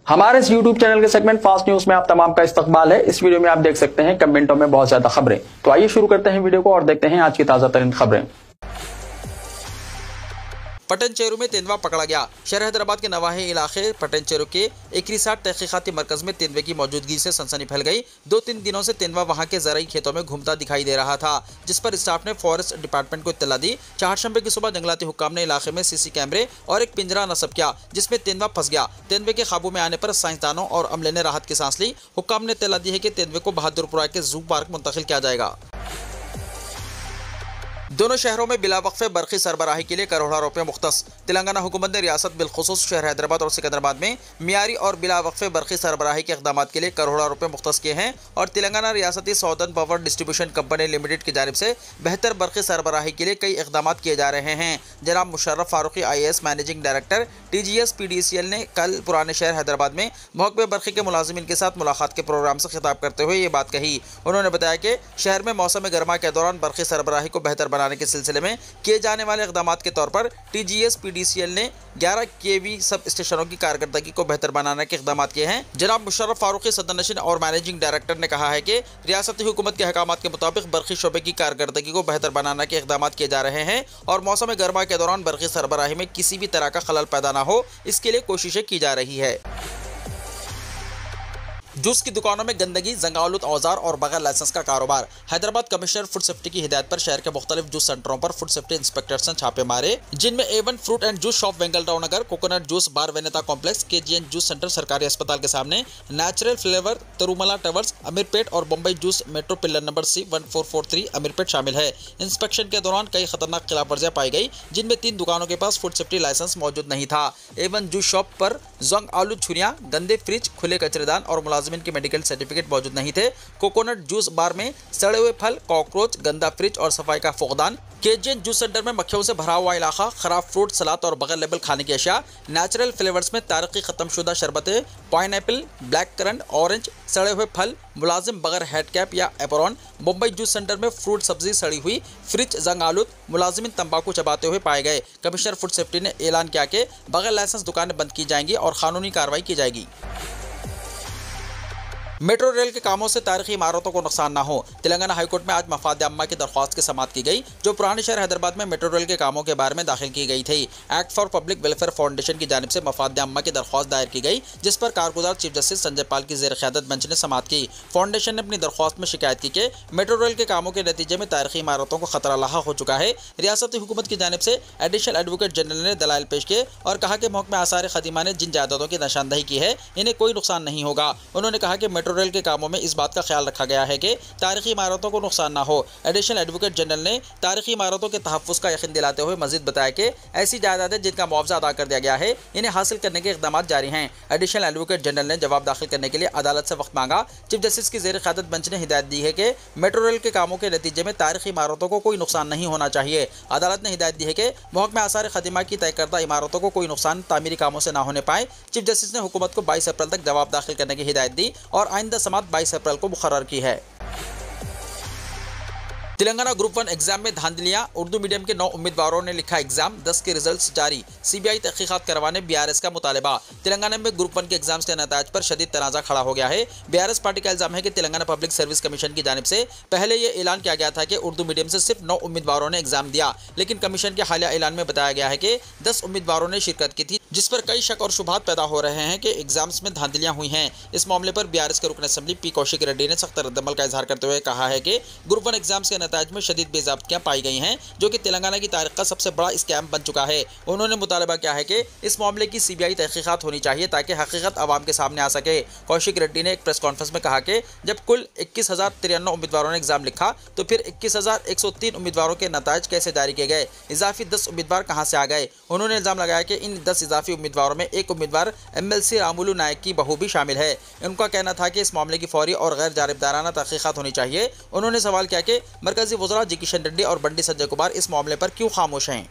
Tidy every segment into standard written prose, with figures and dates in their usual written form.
हमारे इस YouTube channel के सेगमेंट फास्ट न्यूज में आप तमाम का इस्तकबाल है। इस वीडियो में आप देख सकते हैं कमेंटों में बहुत ज्यादा खबरें। तो आइए शुरू करते हैं वीडियो को और देखते हैं आज की ताजा तरीन खबरें। पटनचेरू में तेंदुआ पकड़ा गया। शहर हैदराबाद के नवाही इलाके पटनचेरू के एक रिसार्ट तहकीकाती मरकज में तेंदुए की मौजूदगी से सनसनी फैल गई। 2-3 दिनों से तेंदुआ वहां के ज़राई खेतों में घूमता दिखाई दे रहा था, जिस पर स्टाफ ने फॉरेस्ट डिपार्टमेंट को इत्तला दी। चारशंबे की सुबह जंगलाती हुक्काम ने इलाके में सीसी कैमरे और एक पिंजरा नस्ब किया, जिसमें तेंदुआ फंस गया। तेंदुए के काबू में आने पर साइंसदानों और अमले ने राहत की सांस ली। हुक्काम ने इत्तला दी है कि तेंदुए को बहादुरपुरा के जू पार्क मुंतकिल किया जाएगा। दोनों शहरों में बिला वक्फे बरक़ी सरबराही के लिए करोड़ों रुपये मुख्तस। तेलंगाना हुकूमत ने रियासत बिलखुसूस शहर हैदराबाद और सिकंदराबाद में मियारी और बिला वक्फे बरक़ी सरबराही के इक़दाम के लिए करोड़ों रुपये मुख्तस किए हैं और तेलंगाना रियासती सौदर्न पावर डिस्ट्रीब्यूशन कंपनी लिमिटेड की जानिब से बेहतर बरक़ी सरबराही के लिए कई इक़दाम किए जा रहे हैं। जनाब Musharraf Farooqui IAS managing director TGS PDCL ने कल पुराने शहर हैदराबाद में महकमे बरक़ी के मुलाजिमीन के साथ मुलाकात के प्रोग्राम से खिताब करते हुए ये बात कही। उन्होंने बताया कि शहर में मौसम गर्मा के दौरान बरक़ी सरबराही को बेहतर बनाने के सिलसिले में किए जाने वाले इक़दाम के तौर पर TGS PDCL ने 11 kV सब स्टेशनों की कारकर्दगी को बेहतर बनाने के इक़दाम किए हैं। जनाब मुशर्रफ फारूकी सदरनशीन और मैनेजिंग डायरेक्टर ने कहा है कि रियासती हुकूमत के अहकाम के मुताबिक बरक़ी शोबे की कारकर्दगी को बेहतर बनाने के इक़दाम किए जा रहे हैं और मौसम गर्मा के दौरान बरक़ी सरबराही में किसी भी तरह का खलल पैदा न हो, इसके लिए कोशिशें की जा रही है। जूस की दुकानों में गंदगी, जंगालूद औजार और बगैर लाइसेंस का कारोबार। हैदराबाद कमिश्नर फूड सेफ्टी की हिदायत पर शहर के मुख्तलिफ जूस सेंटरों पर फूड सेफ्टी इंस्पेक्टर्स ने छापे मारे, जिनमें A1 fruit and juice shop Vengalrao Nagar, coconut juice bar Veneta complex, KGN juice centre सरकारी अस्पताल के सामने, natural flavour Tirumala towers Ameerpet और Bombay juice metro pillar number C1443 Ameerpet शामिल है। इंस्पेक्शन के दौरान कई खतरनाक खिलाफवर्जियां पाई गई, जिनमें 3 दुकानों के पास फूड सेफ्टी लाइसेंस मौजूद नहीं था। A1 जूस शॉप पर जंग आलू छुरियां, गंदे फ्रिज, खुले कचरेदान और मुलाजिमिन के मेडिकल सर्टिफिकेट मौजूद नहीं थे। कोकोनट जूस बार में सड़े हुए फल, कॉकरोच, गंदा फ्रिज और सफाई का फुकदान। KGN जूस सेंटर में मक्खियों से भरा हुआ इलाका, खराब फ्रूट, सलाद और बगैर लेबल खाने की अशिया। नेचुरल फ्लेवर्स में तारकी खत्मशुदा शरबतें, पाइनएप्पल, ब्लैक करंट, ऑरेंज, सड़े हुए फल, मुलाजिम बगैर हेड कैप या एपरॉन। मुंबई जूस सेंटर में फ्रूट सब्जी सड़ी हुई, फ्रिज जंग आलूद, मुलाजिमिन तंबाकू चबाते हुए पाए गए। कमिश्नर फूड सेफ्टी ने ऐलान किया कि बगैर लाइसेंस दुकानें बंद की जाएंगी और कानूनी कार्रवाई की जाएगी। मेट्रो रेल के कामों से तारीखी इमारतों को नुकसान न हो। तेलंगाना हाईकोर्ट में आज मफाद आम्मा की दरख्वास्त की समाअत की गई, जो पुराने शहर हैदराबाद में मेट्रो रेल के कामों के बारे में दाखिल की गई थी। Act for public welfare foundation की जानिब से मफाद आम्मा की दरख्वास्त दायर की गई, जिस पर कारगुजार चीफ जस्टिस संजय पाल की ज़ेर क़यादत बेंच ने समाअत की। फाउंडेशन ने अपनी दरख्वास्त में शिकायत की कि मेट्रो रेल के कामों के नतीजे में तारीखी इमारतों को खतरा लाहा हो चुका है। रियासती हुकूमत की जानिब से एडिशनल एडवोकेट जनरल ने दलाइल पेश किए और कहा कि महकमा आसार खदीमा ने जिन जायदादों की निशानदही की है, इन्हें कोई नुकसान नहीं होगा। उन्होंने कहा कि मेट्रो रेल के कामों में इस बात का ख्याल रखा गया है कि तारीखी इमारतों को नुकसान ना हो। एडिशनल एडवोकेट जनरल ने तारीखी इमारतों के तहफ़्फ़ुज़ का यकीन दिलाते हुए मज़ीद बताया कि ऐसी जायदादें जिनका मुआवजा अदा कर दिया गया है, इन्हें हासिल करने के इक़दाम जारी हैं। एडिशनल एडवोकेट जनरल ने जवाब दाखिल करने के लिए अदालत से वक्त मांगा। चीफ जस्टिस की ज़ेर क़यादत बेंच ने हिदायत दी है कि मेट्रो रेल के कामों के नतीजे में तारीखी इमारतों को कोई नुकसान नहीं होना चाहिए। अदालत ने हिदायत दी है कि महकमा आसार खदीमा की तय करदा इमारतों को कोई नुकसान तामीरी कामों से ना होने पाए। चीफ जस्टिस ने हुकूमत को 22 अप्रैल तक जवाब दाखिल करने की हिदायत दी और आइंदा समाअत 22 अप्रैल को मुकर्रर की है। तेलंगाना ग्रुप 1 एग्जाम में धांधलियां, उर्दू मीडियम के 9 उम्मीदवारों ने लिखा एग्जाम, 10 के रिजल्ट्स जारी। CBI तहकीकात करवाने BRS का मुतालबा। तेलंगाना में ग्रुप 1 के एग्जाम्स के नतायज पर शदीद तनाज़ा खड़ा हो गया है। BRS पार्टी का इल्ज़ाम है कि तेलंगाना पब्लिक सर्विस कमीशन की जानिब से पहले ये ऐलान किया गया था कि उर्दू मीडियम से सिर्फ 9 उम्मीदवारों ने एग्जाम दिया, लेकिन कमीशन के हालिया ऐलान में बताया गया है कि 10 उम्मीदवारों ने शिरकत की थी, जिस पर कई शक और शुबहात पैदा हो रहे हैं कि एग्जाम्स में धांधलियां हुई हैं। इस मामले पर BRS के रुकन असम्बली P कौशिक रेड्डी ने सख्त रद्दमल का इजहार करते हुए कहा है कि ग्रुप 1 एग्जाम्स के नतायज में शदीद बेज़ाब्तियां पाई गई हैं, जो कि तेलंगाना की तारीख का सबसे बड़ा स्कैम बन चुका है। उन्होंने मुतालबा किया है कि इस मामले की CBI तहकीकात होनी चाहिए ताकि हकीकत आवाम के सामने आ सके। कौशिक रेड्डी ने एक प्रेस कॉन्फ्रेंस में कहा कि जब कुल 21,093 उम्मीदवारों ने एग्जाम लिखा, तो फिर 21,103 उम्मीदवारों के नतायज कैसे जारी किए गए, इजाफी 10 उम्मीदवार कहाँ से आ गए। उन्होंने इल्ज़ाम लगाया कि इन 10 इजाफी उम्मीदवारों में एक उम्मीदवार MLC रामुलू नायक की बहू भी शामिल है। उनका कहना था कि इस मामले की फौरी और गैर जानिबदाराना तहकीकात होनी चाहिए। उन्होंने सवाल किया कि मरकजी वज़रा जी किशन रेड्डी और बंडी संजय कुमार इस मामले पर क्यों खामोश हैं।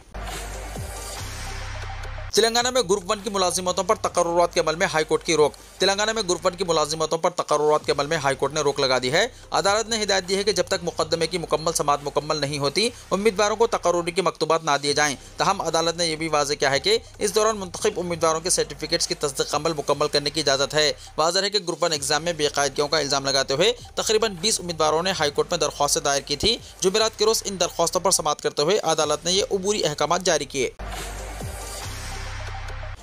तेलंगाना में ग्रुप 1 की मुलाजिमतों पर तकर्रुरात के अमल में हाईकोर्ट की रोक। तेलंगाना में ग्रुप 1 की मुलाजिमतों पर तकर्रुरात के अमल में हाईकोर्ट ने रोक लगा दी है। अदालत ने हिदायत दी है कि जब तक मुकदमे की मुकम्मल समाअत मुकम्मल नहीं होती, उम्मीदवारों को तकर्रुरी के मकतूबात ना दिए जाएं। तहम अदालत ने यह भी वाज़ेह किया है कि इस दौरान मुंतखब उम्मीदवारों के सर्टिफिकेट्स की तस्दीक अमल मुकम्मल करने की इजाज़त है। वाज़ेह है कि ग्रुप 1 एग्जाम में बेकायदगियों का इल्ज़ाम लगाते हुए तकरीबन 20 उम्मीदवारों ने हाईकोर्ट में दरख्वास्तें दायर की थी। जुमेरात के रोज़ इन दरख्वास्तों पर समाअत करते हुए अदालत ने ये अबूरी अहकाम जारी किए।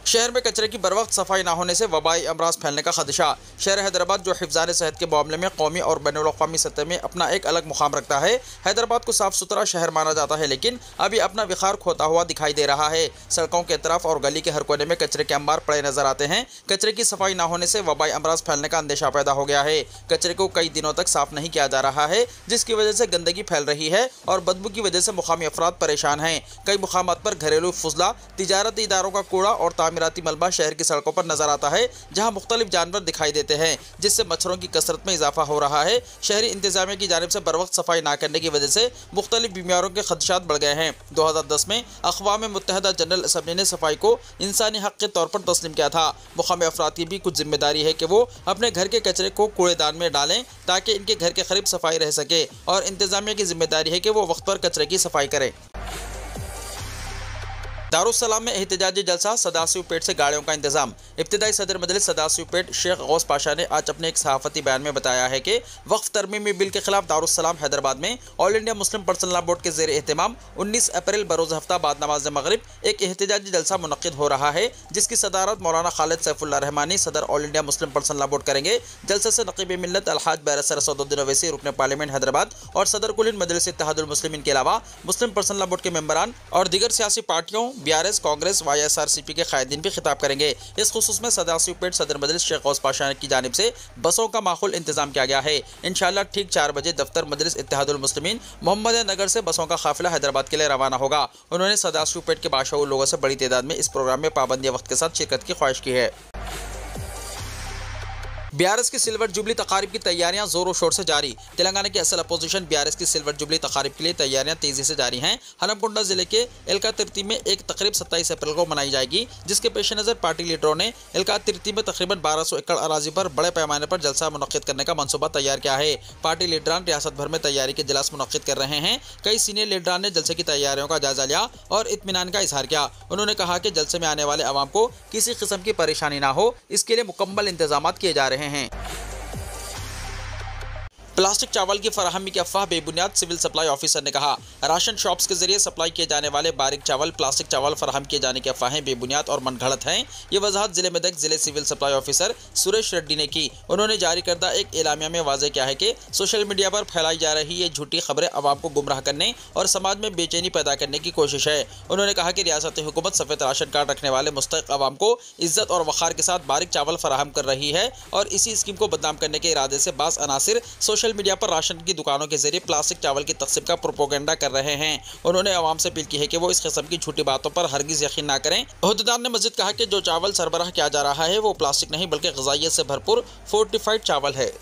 शहर में कचरे की बरवक्त सफाई न होने से वबाई अमराज फैलने का खदशा। शहर हैदराबाद जो हिफ्ज़ान सेहत के मामले में कौमी और बैनुल-अक़वामी सतह में अपना एक अलग मुकाम रखता है। हैदराबाद को साफ सुथरा शहर माना जाता है, लेकिन अभी अपना विखार खोता हुआ दिखाई दे रहा है। सड़कों के तरफ और गली के हर कोने में कचरे के अंबार पड़े नजर आते हैं। कचरे की सफाई न होने से वबाई अमराज फैलने का अंदेशा पैदा हो गया है। कचरे को कई दिनों तक साफ नहीं किया जा रहा है, जिसकी वजह से गंदगी फैल रही है और बदबू की वजह से मुकामी अफराद परेशान हैं। कई मुकामात पर घरेलू फुजला, तिजारती इदारों का कूड़ा और तामीराती मलबा शहर की सड़कों पर नजर आता है, जहां मुख्तलिफ जानवर दिखाई देते हैं, जिससे मच्छरों की कसरत में इजाफा हो रहा है। शहरी इंतजामिया की जानिब से बरवक्त सफाई ना करने की वजह से मुख्तलिफ बीमारियों के खदशात बढ़ गए हैं। 2010 में अक़वाम मुत्तहिदा जनरल असम्बली ने सफाई को इंसानी हक़ के तौर पर तस्लीम किया था। मुक़ामी अफराद की भी कुछ जिम्मेदारी है कि वो अपने घर के कचरे को कूड़ेदान में डालें, ताकि इनके घर के करीब सफाई रह सके, और इंतजामिया की जिम्मेदारी है कि वो वक्त पर कचरे की सफाई करें। दारुस्सलाम में एहतजाजी जलसा, सदाशिव पेट से गाड़ियों का इंतजाम। इब्तिदाई सदर मजलिस सदाशिव पेट शेख गौस पाशा ने आज अपने एक सहाफ़ती बयान में बताया है कि वक्फ तरमीमी बिल के खिलाफ दारुस्सलाम हैदराबाद में all India Muslim personal law board के ज़ेर एहतमाम 19 अप्रैल बरोज़ हफ्ता बाद नमाज मगरिब एक एहतजाजी जलसा मुनक़्क़िद हो रहा है, जिसकी सदारत मौलाना खालिद सैफुल्लाह रहमानी सदर all India Muslim personal law board करेंगे। जलसे से नक़ीब मिल्लत अलहाज बैरिस्टर असदुद्दीन ओवैसी रुकन पार्लियामेंट हैदराबाद और सदर कुल मजलिस इत्तेहादुल मुस्लिमीन के अलावा मुस्लिम पर्सनल लॉ बोर्ड के मेंबरान और दीगर सियासी पार्टियों BRS, कांग्रेस, YSRCP के कायदीन भी खिताब करेंगे। इस खुसूस में सदाशिव पेट सदर मजलिस शेख गौस पाशा की जानिब से बसों का माहौल इंतजाम किया गया है। इंशाअल्लाह ठीक 4 बजे दफ्तर मजलिस इत्तेहादुल मुस्लिमीन मोहम्मद नगर से बसों का काफिला हैदराबाद के लिए रवाना होगा। उन्होंने सदाशिव पेट के बाशऊर लोगों से बड़ी तादाद में इस प्रोग्राम में पाबंदी वक्त के साथ शिरकत की ख्वाहिश की है। BRS की सिल्वर जुबली तकारीब की तैयारियां जोरों शोर से जारी। तेलंगाना की असल अपोजिशन BRS की सिल्वर जुबली तकारीब के लिए तैयारियां तेजी से जारी हैं। हनमकुंडा जिले के एलका तिर्ती में एक तकरीब 27 अप्रैल को मनाई जाएगी, जिसके पेश नज़र पार्टी लीडरों ने एलका तिर्ती में तकरीबन 1200 एकड़ अराजी पर बड़े पैमाने पर जलसा मुनक़्क़िद करने का मनसूबा तैयार किया है। पार्टी लीडरान रियासत भर में तैयारी के इजलास मुनक़्क़िद कर रहे हैं। कई सीनियर लीडरान ने जलसे की तैयारियों का जायजा लिया और इत्मीनान का इजहार किया। उन्होंने कहा कि जलसे में आने वाले अवाम को किसी किस्म की परेशानी ना हो, इसके लिए मुकम्मल इंतजाम किए जा रहे हैं। प्लास्टिक चावल की फराहमी की अफवाह बेबुनियाद, सिविल सप्लाई ऑफिसर ने कहा। राशन शॉप्स के जरिए सप्लाई किए जाने वाले बारीक चावल, प्लास्टिक चावल फराहम किए जाने की अफवाहें बेबुनियाद और मनगढ़ंत हैं। ये वजाहत जिले मेदक जिले civil supply officer Suresh Reddy ने की। उन्होंने जारी करदा एक एलामिया में वाज़ेह किया है कि सोशल मीडिया पर फैलाई जा रही ये झूठी खबरें अवाम को गुमराह करने और समाज में बेचैनी पैदा करने की कोशिश है। उन्होंने कहा कि रियासती हुकूमत सफ़ेद राशन कार्ड रखने वाले मुस्तहिक अवाम को इज्जत और वक़ार के साथ बारीक चावल फराहम कर रही है और इसी स्कीम को बदनाम करने के इरादे से बाज़ अनासिर सोशल मीडिया पर राशन की दुकानों के जरिए प्लास्टिक चावल की तक़सीम का प्रोपोगेंडा कर रहे हैं। उन्होंने आवाम से अपील की है कि वो इस किस्म की झूठी बातों पर हरगिज़ यकीन ना करें। अहदेदार ने मज़ीद कहा कि जो चावल सरबराह किया जा रहा है वो प्लास्टिक नहीं बल्कि ग़िज़ाइयत से भरपूर फोर्टिफाइड चावल है।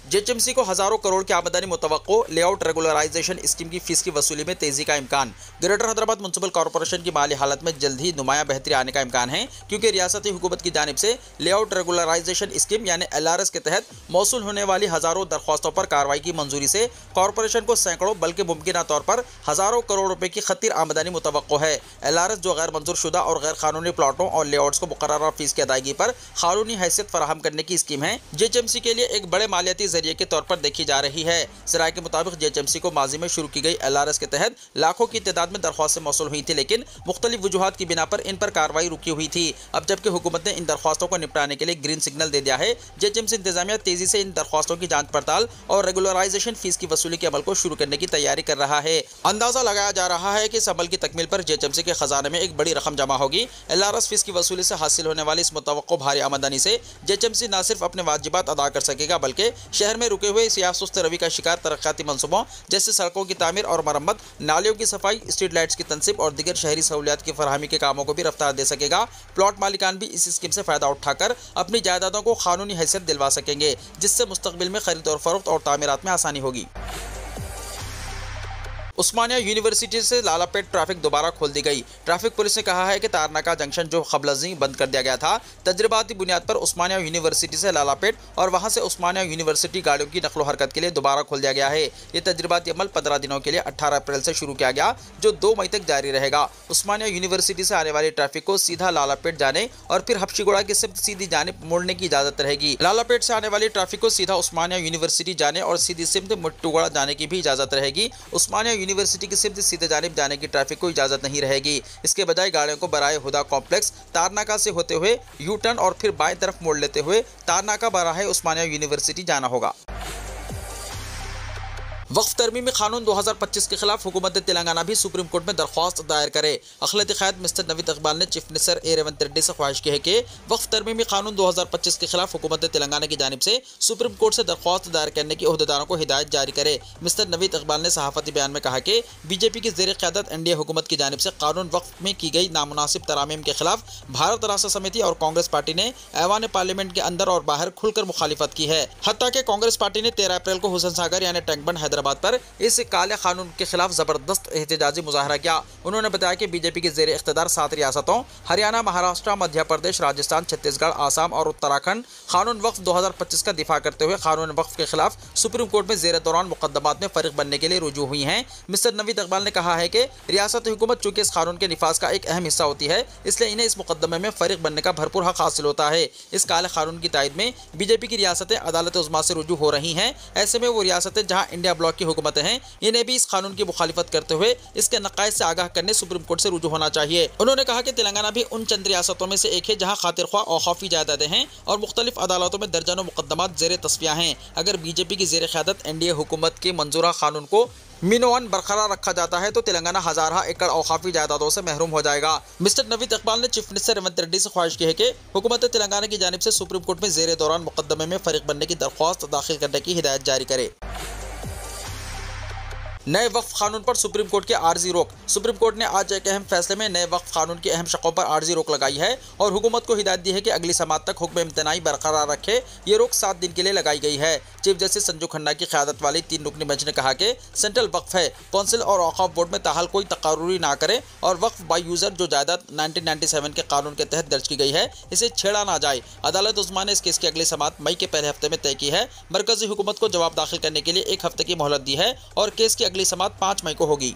JHMC को हज़ारों करोड़ की आमदनी मुतवक्को, लेआउट रेगुलराइजेशन स्कीम की फीस की वसूली में तेजी का इम्कान। ग्रेटर हैदराबाद म्युनिसिपल कॉर्पोरेशन की माली हालत में जल्द ही नुमाया बेहतरी आने का इम्कान है, क्योंकि रियासती हुकूमत की जानिब से लेआउट रेगुलराइजेशन स्कीम यानी LRS के तहत मौसूल होने वाली हज़ारों दरख्वास्तों पर कार्रवाई की मंजूरी से कॉर्पोरेशन को सैकड़ों बल्कि मुमकिन तौर पर हज़ारों करोड़ रुपए की खतीर आमदनी मुतवक्को है। LRS जो गैर मंजूर शुदा और गैर कानूनी प्लाटों और लेआउट्स को मुकर्ररा फीस की अदायगी पर कानूनी हैसियत फराहम करने की स्कीम है। JHMC के लिए एक बड़े मालियाती जरिए के तौर पर देखी जा रही है। सराय के मुताबिक JHMC को माजी में शुरू की गई LRS के तहत लाखों की तादाद में दरख्वास्तें मौसूल हुई थी, लेकिन मुख्तलिफ वजूहात की बिना पर इन पर कार्रवाई रुकी हुई थी। अब जबकि हुकूमत ने इन दरख्वास्तों को निपटाने के लिए ग्रीन सिग्नल दे दिया है, JHMC इंतजामिया तेजी से इन दरख्वास्तों की जांच पड़ताल और रेगुलराइजेशन फीस की वसूली के अमल को शुरू करने की तैयारी कर रहा है। अंदाजा लगाया जा रहा है कि इस अमल की तकमील पर JHMC के खजाने में एक बड़ी रकम जमा होगी। LRS फीस की वसूली से हासिल होने वाली इस मुतवक्को भारी आमदनी से JHMC न सिर्फ अपने वाजिबात अदा कर सकेगा, बल्कि शहर में रुके हुए सियाह सुस्त रवि का शिकार तरक्याती मंसूबों जैसे सड़कों की तामीर और मरम्मत, नालियों की सफाई, स्ट्रीट लाइट्स की तनसीब और दीगर शहरी सहूलियात की फरहमी के कामों को भी रफ्तार दे सकेगा। प्लॉट मालिकान भी इस स्कीम से फायदा उठाकर अपनी जायदादों को कानूनी हैसियत दिलवा सकेंगे, जिससे मुस्तकबिल में खरीद और फरोख्त और तामीरात में आसानी होगी। उस्मानिया यूनिवर्सिटी से लालापेट ट्रैफिक दोबारा खोल दी गई। ट्रैफिक पुलिस ने कहा है कि तारनाका जंक्शन जो क़ब्ल बंद कर दिया गया था, तजर्बाती बुनियाद पर उस्मानिया यूनिवर्सिटी से लालापेट और वहां से उस्मानिया यूनिवर्सिटी गाड़ियों की नकलो हरकत के लिए दोबारा खोल दिया गया है। ये तजर्बाती अमल 15 दिनों के लिए 18 अप्रैल से शुरू किया गया, जो 2 मई तक जारी रहेगा। उस्मानिया यूनिवर्सिटी से आने वाली ट्रैफिक को सीधा लालापेट जाने और फिर हबशीगोड़ा की सिर्फ सीधी जानिब मोड़ने की इजाजत रहेगी। लालापेट से आने वाली ट्रैफिक को सीधा उस्मानिया यूनिवर्सिटी जाने और सीधी सिमत मुट्टुगोड़ा जाने की भी इजाजत रहेगी। उस्मानिया यूनिवर्सिटी की सिर्फ सीधे जानिब जाने की ट्रैफिक को इजाजत नहीं रहेगी। इसके बजाय गाड़ियों को बराए हुदा कॉम्प्लेक्स तारनाका से होते हुए यू टर्न और फिर बाएं तरफ मोड़ लेते हुए तारनाका बराए उस्मानिया यूनिवर्सिटी जाना होगा। वक्फ तरमीमी कानून 2025 के खिलाफ हुकूमत तेलंगाना भी सुप्रीम कोर्ट में दरख्वास्त दायर करे। अखिलती क़याद मिस्टर नवीद इकबाल ने चीफ मिनिस्टर ए रेवंत रेड्डी से ख्वाहिश की है कि वक्फ तरमीमी कानून 2025 के खिलाफ हुकूमत तेलंगाना की जानिब से सुप्रीम कोर्ट से दरख्वास्त दायर करने की ओहदेदारों को हिदायत जारी करे। मिस्टर नवीद इकबाल ने सहाफ़ती बयान में कहा कि बीजेपी की ज़ेर क़यादत एनडीए हुकूमत की जानिब से कानून वक्फ में की गई नामुनासिब तरामीम के खिलाफ भारत राष्ट्र समिति और कांग्रेस पार्टी ने ऐवान पार्लियामेंट के अंदर और बाहर खुलकर मुखालिफत की है। हत्ता कि कांग्रेस पार्टी ने 13 अप्रैल को हुसैन सागर यानी टैंक बंड हैदराबाद पर इस काले कानून के खिलाफ जबरदस्त एहतजाजी मुजाहरा किया। उन्होंने बताया कि बीजेपी की ज़ेर इख्तिदार 7 रियासतों हरियाणा, महाराष्ट्र, मध्य प्रदेश, राजस्थान, छत्तीसगढ़, आसाम और उत्तराखंड कानून वक्फ 2025 का दिफा करते हुए कानून वक्फ के खिलाफ सुप्रीम कोर्ट में ज़ेर दौरान मुकदमात में फरीक बनने के लिए रुजू हुई हैं। मिस्टर नवीद इकबाल ने कहा है कि रियासती हुकूमत चूंकि इस कानून के निफाज का एक अहम हिस्सा होती है, इसलिए इन्हें इस मुकदमे में फरीक बनने का भरपूर हक हासिल होता है। इस काले कानून की तायद में बीजेपी की रियासतें अदालत उज़्मा से रुजू हो रही हैं। ऐसे में वो रियासतें जहाँ इंडिया ब्लॉक की हुकूमतें हैं, इन्हें भी इस कानून की मुखालिफत करते हुए इसके नकाइज से आगाह करने सुप्रीम कोर्ट से रुजू होना चाहिए। उन्होंने कहा कि तेलंगाना भी उन चंद रियासतों में से एक है जहां खातिर ख्वाह औखाफी जायदादें हैं और मुख्तलिफ अदालतों में दर्जनों मुकदमात ज़ेर तस्फिया हैं। अगर बीजेपी की ज़ेर क़यादत एनडीए हुकूमत के मंजूरा कानून को मिनोअन बरकरार रखा जाता है तो तेलंगाना हजारा एकड़ औखाफी जायदादों से महरूम हो जाएगा। मिस्टर नवीद इकबाल ने चीफ मिनिस्टर रेवंत रेड्डी से ख्वाहिश की है कि हुकूमत तेलंगाना की जानिब से सुप्रीम कोर्ट में ज़ेर दौरान मुकदमे में फरीक बनने की दरख्वास्त दाखिल करने की हिदायत जारी करे। नए वक्फ कानून पर सुप्रीम कोर्ट की आर्जी रोक। सुप्रीम कोर्ट ने आज एक अहम फैसले में नए वक्फ कानून की अहम शकों पर आर्जी रोक लगाई है और हुकूमत को हिदायत दी है कि अगली समात तक हुक्म इम्तनाई बरकरार रखे। ये रोक 7 दिन के लिए लगाई गई है। चीफ जस्टिस संजू खन्ना की क़यादत वाली 3 रुकनी बेंच ने कहा कि सेंट्रल वक्फ है, कौंसिल और औक़ाफ़ बोर्ड में ताहाल कोई तक़र्रुरी ना करे और वक्फ बाई यूज़र जो जायदाद 1997 के कानून के तहत दर्ज की गई है, इसे छेड़ा ना जाए। अदालत उज़्मा ने इस केस की अगली समात मई के पहले हफ्ते में तय की है। मरकज़ी हुकूमत को जवाब दाखिल करने के लिए 1 हफ्ते की मोहलत दी है और केस की अगली समात 5 मई को होगी।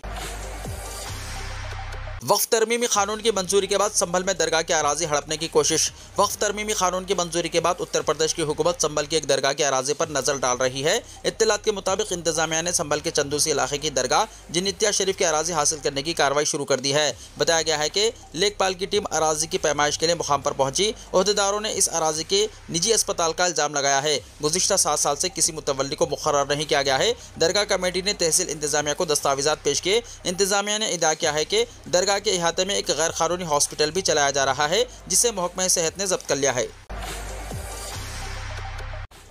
वक्फ तरमीमी कानून की मंजूरी के बाद संभल में दरगाह के अराजी हड़पने की कोशिश। वक्फ तरमीमी कानून की मंजूरी के बाद उत्तर प्रदेश की हुकूमत संभल की एक दरगाह के अराजी पर नजर डाल रही है। इत्तलात के मुताबिक इंतजामिया ने संभल के चंदूसी इलाके की दरगाह जिन्नतिया शरीफ के अराजी हासिल करने की कार्रवाई शुरू कर दी है। बताया गया है कि लेखपाल की टीम अराजी की पैमाइश के लिए मुकाम पर पहुंची। ओहदेदारों ने इस अराजी के निजी अस्पताल का इल्जाम लगाया है। गुज़िश्ता 7 साल से किसी मुतवल्ली को मुकर्रर नहीं किया गया है। दरगाह कमेटी ने तहसील इंतजामिया को दस्तावेजात पेश किए। इंतजामिया ने इदा किया है कि दरगाह के इहाते में एक गैर कानूनी हॉस्पिटल भी चलाया जा रहा है, जिसे महकमा सेहत ने जब्त कर लिया है।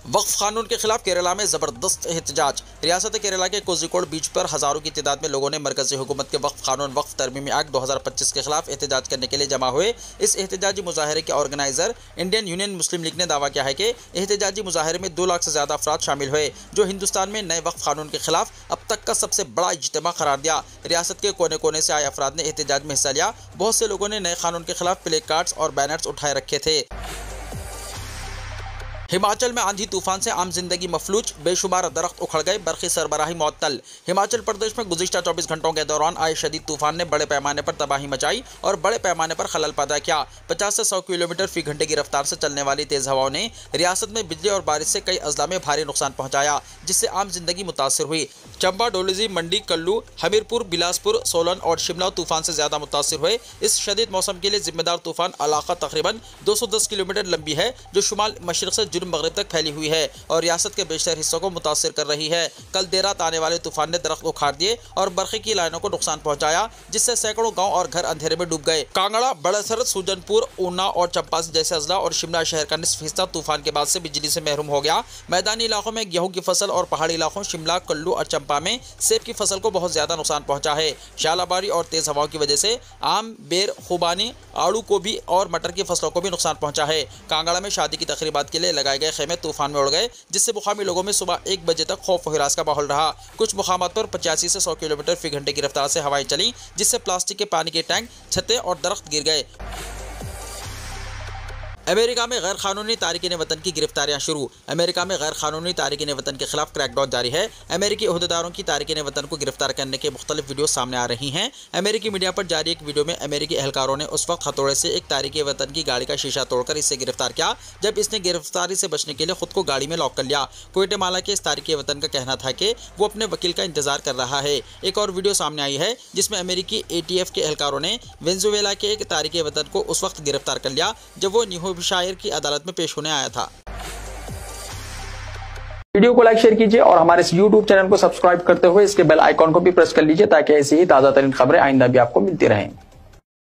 वक्फ कानून के खिलाफ केरला में जबरदस्त एहतजाज। रियासत केरला के कोझिकोड बीच पर हजारों की तादाद में लोगों ने मरकजी हुकूमत के वक्फ कानून वक्फ तरमीमी एक्ट 2025 के खिलाफ एहतजाज करने के लिए जमा हुए। इस एहतजाजी मुजाहरे के ऑर्गेनाइजर इंडियन यूनियन मुस्लिम लीग ने दावा किया है कि एहतजाजी मुजाहरे में 2 लाख से ज़्यादा अफराद शामिल हुए, जो हिंदुस्तान में नए वक्फ कानून के खिलाफ अब तक का सबसे बड़ा इज्तिमा करार दिया। रियासत के कोने कोने से आए अफराद ने एहतजाज में हिस्सा लिया। बहुत से लोगों ने नए कानून के खिलाफ प्ले कार्ड्स और बैनर्स उठाए रखे थे। हिमाचल में आंधी तूफान से आम जिंदगी मफलूज, बेशुमार दरख्त उखड़ गए, बरक़ी सरबराही मुअत्तल। हिमाचल प्रदेश में गुज़िश्ता 24 घंटों के दौरान आए शदीद तूफान ने बड़े पैमाने पर तबाही मचाई और बड़े पैमाने पर खलल पैदा किया। 50 से 100 किलोमीटर फी घंटे की रफ्तार से चलने वाली तेज़ हवाओं ने रियासत में बिजली और बारिश से कई अजला में भारी नुकसान पहुँचाया, जिससे आम जिंदगी मुतासर हुई। चंबा, डोलजी, मंडी, कल्लू, हमीरपुर, बिलासपुर, सोलन और शिमला तूफान से ज़्यादा मुतासर हुए। इस शदीद मौसम के लिए जिम्मेदार तूफान इलाका तकरीबन 210 किलोमीटर लंबी है, जो शुमाल मशरक़ से जुनूब मगरिब तक फैली हुई है और रियासत के बेशतर हिस्सों को मुतासिर कर रही है। कल देर रात आने वाले तूफान ने दरख्त उखाड़ दिए और बरखे की लाइनों को नुकसान पहुंचाया, जिससे सैकड़ों गांव और घर अंधेरे में डूब गए। कांगड़ा, बड़सर, सुजनपुर, ऊना और चंपा जैसे अजला और शिमला शहर का निस्फ हिस्सा तूफान के बाद से बिजली से महरूम हो गया। मैदानी इलाकों में गेहूं की फसल और पहाड़ी इलाकों शिमला, कुल्लू और चंपा में सेब की फसल को बहुत ज्यादा नुकसान पहुंचा है। शालाबारी और तेज हवाओं की वजह से आम, बेर, खुबानी, आड़ू को भी और मटर की फसलों को भी नुकसान पहुंचा है। कांगड़ा में शादी की तकरीबात के लिए लगाए गए खेमे तूफान में उड़ गए, जिससे मुकामी लोगों में सुबह 1 बजे तक खौफ व हिरास का माहौल रहा। कुछ मुकामात पर 85 से 100 किलोमीटर फी घंटे की रफ्तार से हवाएं चली, जिससे प्लास्टिक के पानी के टैंक, छतें और दरख्त गिर गए। अमेरिका में गैर कानूनी तारिकीन वतन की गिरफ्तारियां शुरू। अमेरिका में गैर कानूनी तारिकीन वतन के खिलाफ क्रैकडाउन जारी है। अमेरिकी ओहदेदारों की तारिकीन वतन को गिरफ्तार करने के मुख्तलिफ वीडियो सामने आ रही हैं। अमेरिकी मीडिया पर जारी एक वीडियो में अमेरिकी एहलकारों ने उस वक्त हथौड़े से एक तारिकीन वतन की गाड़ी का शीशा तोड़कर इसे गिरफ्तार किया, जब इसने गिरफ्तारी से बचने के लिए खुद को गाड़ी में लॉक कर लिया। ग्वाटेमाला के इस तारिकीन वतन का कहना था कि वो अपने वकील का इंतजार कर रहा है। एक और वीडियो सामने आई है जिसमें अमेरिकी ATF के एहलकारों ने वेनेजुएला के एक तारिकीन वतन को उस वक्त गिरफ्तार कर लिया जब वो न्यू हैम्पशायर की अदालत में पेश होने आया था। वीडियो को लाइक शेयर कीजिए और हमारे इस YouTube चैनल को सब्सक्राइब करते हुए इसके बेल आइकॉन को भी प्रेस कर लीजिए ताकि ऐसी ही ताजा तरीन खबरें आइंदा भी आपको मिलती रहें।